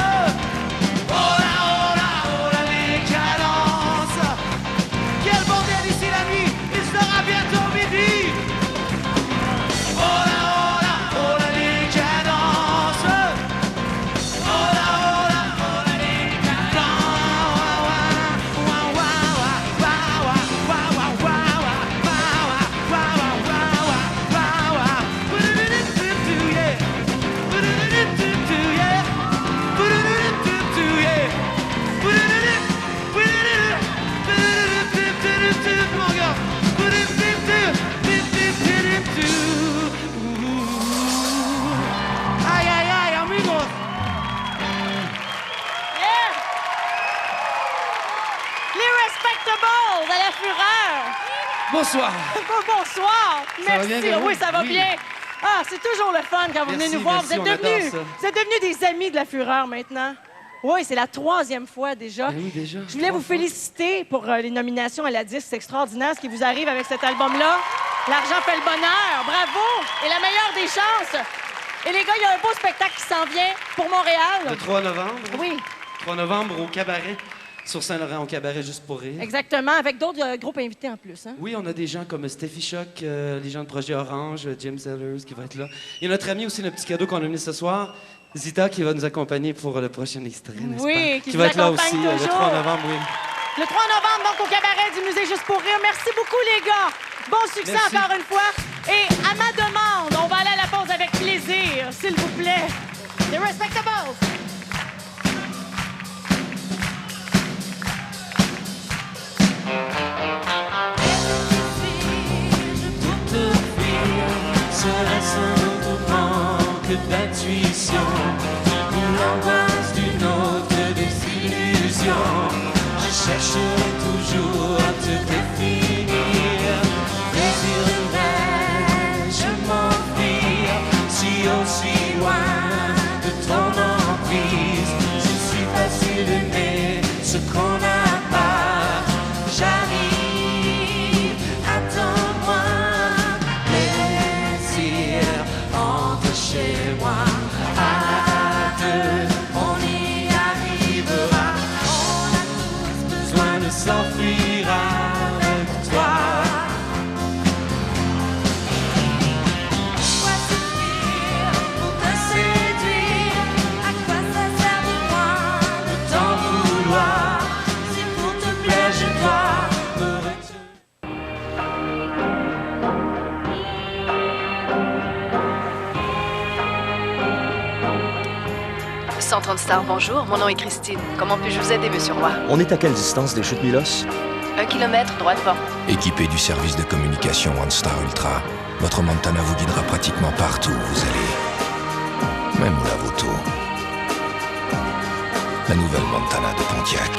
Bonsoir. Bonsoir. Ça va bien, Merci. Véro? Oui, ça va Oui. bien. Ah, c'est toujours le fun quand vous venez nous voir. Merci, on adore ça. Vous êtes devenus des amis de la Fureur maintenant. Oui, c'est la 3e fois déjà. Oui, déjà. Je voulais vous féliciter pour les nominations à la disque. C'est extraordinaire ce qui vous arrive avec cet album-là. L'argent fait le bonheur. Bravo. Et la meilleure des chances. Et les gars, il y a un beau spectacle qui s'en vient pour Montréal. Le 3 novembre. Oui. 3 novembre au Cabaret. Sur Saint-Laurent, au Cabaret Juste pour rire. Exactement, avec d'autres groupes invités en plus. Hein? Oui, on a des gens comme Steffi Choc, les gens de Projet Orange, Jim Sellers qui va être là. Et notre ami aussi, notre petit cadeau qu'on a amené ce soir, Zita, qui va nous accompagner pour le prochain extrait, n'est-ce Oui, pas? qui va être là aussi, toujours. le 3 novembre, oui. Le 3 novembre, donc, au Cabaret du Musée Juste pour rire. Merci beaucoup, les gars. Bon succès Merci. encore une fois. Et à ma demande, on va aller à la pause avec plaisir, s'il vous plaît. The Respectables. Serait-ce un autre manque d'intuition ou l'angoisse d'une autre désillusion? Je chercherai toujours à te définir. Désirerais-je m'enfuir si aussi loin de ton emprise? Je suis facile d'aimer ce qu'on n'a pas. J'arrive, attends-moi. Chez moi, à deux, on y arrivera. On a tous besoin de s'enfuir avec toi. Quoi souffrir pour te séduire? À quoi ça sert de moi de t'en vouloir? Si pour te plaire je dois me retirer. Star, bonjour. Mon nom est Christine. Comment puis-je vous aider, Monsieur Roy? On est à quelle distance des chutes Milos? 1 kilomètre, droit devant. Équipé du service de communication OneStar Ultra, votre Montana vous guidera pratiquement partout où vous allez. Même au lave-auto. La nouvelle Montana de Pontiac.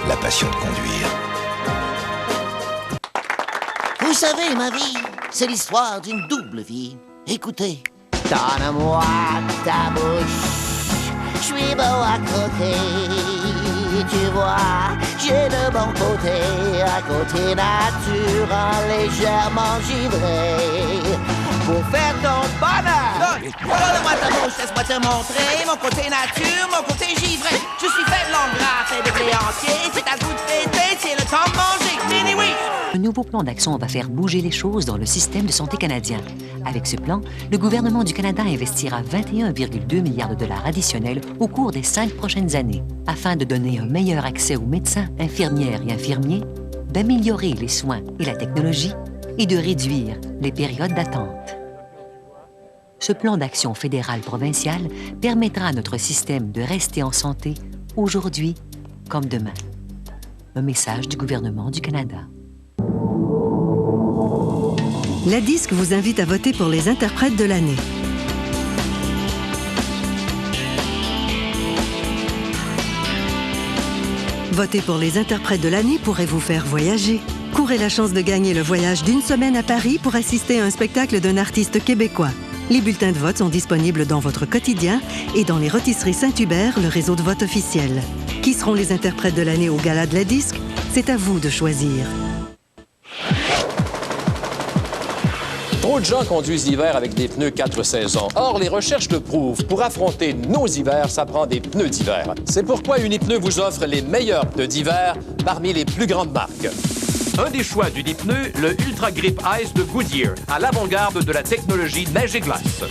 La passion de conduire. Vous savez, ma vie, c'est l'histoire d'une double vie. Écoutez. Donne-moi ta bouche, je suis beau à côté. Tu vois, j'ai le bon côté, à côté nature, légèrement givré. Pour faire ton bonheur. Donne-moi ta bouche, laisse-moi te montrer mon côté nature, mon côté givré. Je suis faible en gras, faible blé entier. C'est à goût de fêter, c'est le temps de manger. Mini oui. Un nouveau plan d'action va faire bouger les choses dans le système de santé canadien. Avec ce plan, le gouvernement du Canada investira 21,2 milliards de dollars additionnels au cours des 5 prochaines années, afin de donner un meilleur accès aux médecins, infirmières et infirmiers, d'améliorer les soins et la technologie et de réduire les périodes d'attente. Ce plan d'action fédéral-provincial permettra à notre système de rester en santé aujourd'hui comme demain. Un message du gouvernement du Canada. La Disque vous invite à voter pour les interprètes de l'année. Voter pour les interprètes de l'année pourrait vous faire voyager. Courez la chance de gagner le voyage d'une semaine à Paris pour assister à un spectacle d'un artiste québécois. Les bulletins de vote sont disponibles dans votre quotidien et dans les rôtisseries Saint-Hubert, le réseau de vote officiel. Qui seront les interprètes de l'année au Gala de la Disque? C'est à vous de choisir. Trop de gens conduisent l'hiver avec des pneus 4 saisons. Or, les recherches le prouvent. Pour affronter nos hivers, ça prend des pneus d'hiver. C'est pourquoi Unipneu vous offre les meilleurs pneus d'hiver parmi les plus grandes marques. Un des choix d'Unipneu, le Ultra Grip Ice de Goodyear, à l'avant-garde de la technologie neige et glace.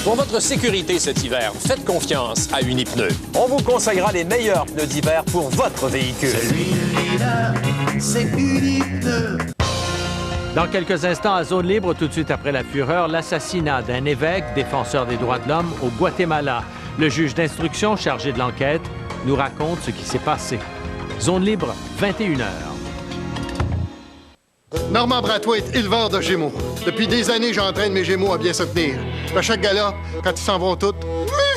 Pour votre sécurité cet hiver, faites confiance à Unipneu. On vous conseillera les meilleurs pneus d'hiver pour votre véhicule. C'est Unipneu. Dans quelques instants, à Zone Libre, tout de suite après la fureur, l'assassinat d'un évêque, défenseur des droits de l'homme, au Guatemala. Le juge d'instruction chargé de l'enquête nous raconte ce qui s'est passé. Zone Libre, 21h. Normand Brathwaite, éleveur de gémeaux. Depuis des années, j'entraîne mes gémeaux à bien se tenir. À chaque gala, quand ils s'en vont tous,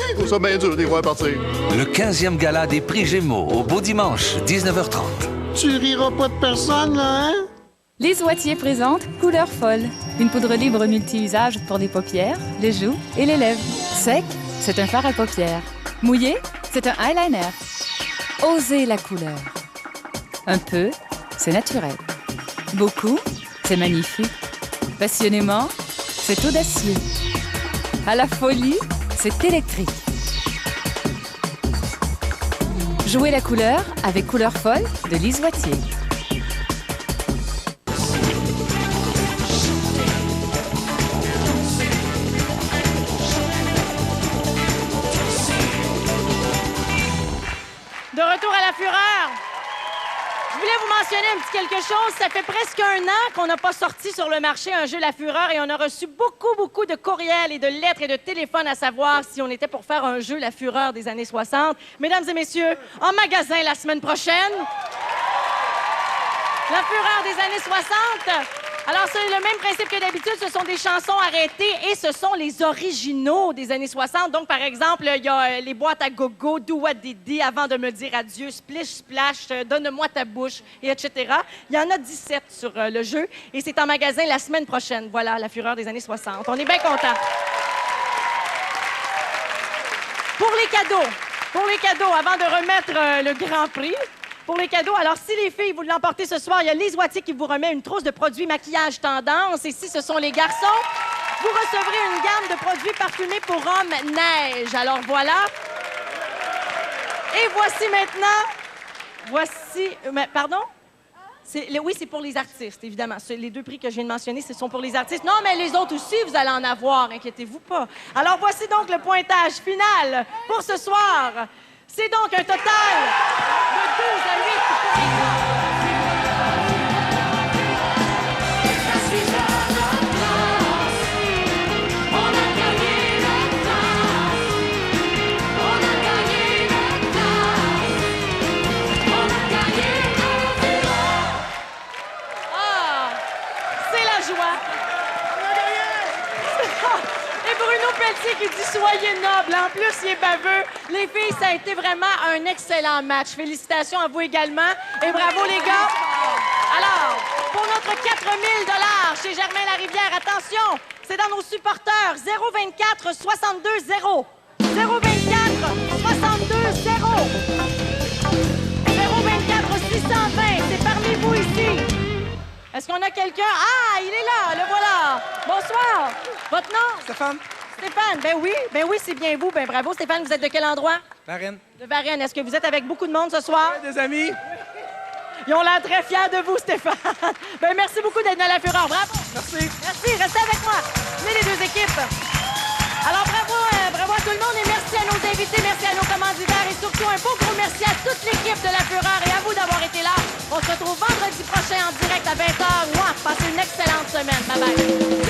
je trouve ça bien dur de les voir partir. Le 15e gala des prix Gémeaux, au Beau Dimanche, 19h30. Tu riras pas de personne, là, hein? Les Oitiers présentent Couleur folle, une poudre libre multi-usage pour les paupières, les joues et les lèvres. Sec, c'est un fard à paupières. Mouillé, c'est un eyeliner. Osez la couleur. Un peu, c'est naturel. Beaucoup, c'est magnifique. Passionnément, c'est audacieux. À la folie, c'est électrique. Jouez la couleur avec Couleur folle de Lise Wattier. De retour à la fureur. Je voulais vous mentionner un petit quelque chose. Ça fait presque 1 an qu'on n'a pas sorti sur le marché un jeu La Fureur et on a reçu beaucoup de courriels et de lettres et de téléphones à savoir si on était pour faire un jeu La Fureur des années 60. Mesdames et messieurs, en magasin la semaine prochaine. La Fureur des années 60. Alors, c'est le même principe que d'habitude. Ce sont des chansons arrêtées et ce sont les originaux des années 60. Donc, par exemple, il y a les boîtes à gogo, Do What Didi, Avant de me dire adieu, Splish Splash, Donne-moi ta bouche, et etc. Il y en a 17 sur le jeu et c'est en magasin la semaine prochaine. Voilà, La Fureur des années 60. On est bien contents. Pour les cadeaux, avant de remettre le Grand Prix, pour les cadeaux, alors si les filles, vous l'emportez ce soir, il y a Lise Wattier qui vous remet une trousse de produits maquillage tendance. Et si ce sont les garçons, vous recevrez une gamme de produits parfumés pour hommes neige. Alors voilà. Et voici maintenant... Pardon? Oui, c'est pour les artistes, évidemment. Les 2 prix que je viens de mentionner, ce sont pour les artistes. Non, mais les autres aussi, vous allez en avoir, inquiétez-vous pas. Alors voici donc le pointage final pour ce soir. C'est donc un total de 12 à 8 pour les gars. Ah, c'est la joie. Et Bruno Pelletier qui dit « Soyez noble ». En plus, il est baveux. Les filles, ça a été vraiment un excellent match. Félicitations à vous également. Et bravo, les gars. Alors... pour notre 4 000 chez Germain Larivière. Attention, c'est dans nos supporters. 024 62 0. 024 62 0. 024 620. C'est parmi vous ici. Est-ce qu'on a quelqu'un? Ah, il est là, le voilà. Bonsoir. Votre nom? Stéphane. Stéphane, ben oui, c'est bien vous. Ben bravo, Stéphane, vous êtes de quel endroit? Varennes. De Varennes. Est-ce que vous êtes avec beaucoup de monde ce soir? Ouais, des amis. Ils ont l'air très fiers de vous, Stéphane. Ben merci beaucoup d'être dans la Fureur. Bravo. Merci. Merci, restez avec moi. Venez les deux équipes. Alors bravo à tout le monde et merci à nos invités, merci à nos commanditaires et surtout un beau gros merci à toute l'équipe de la Fureur et à vous d'avoir été là. On se retrouve vendredi prochain en direct à 20h. Passez une excellente semaine. Bye bye.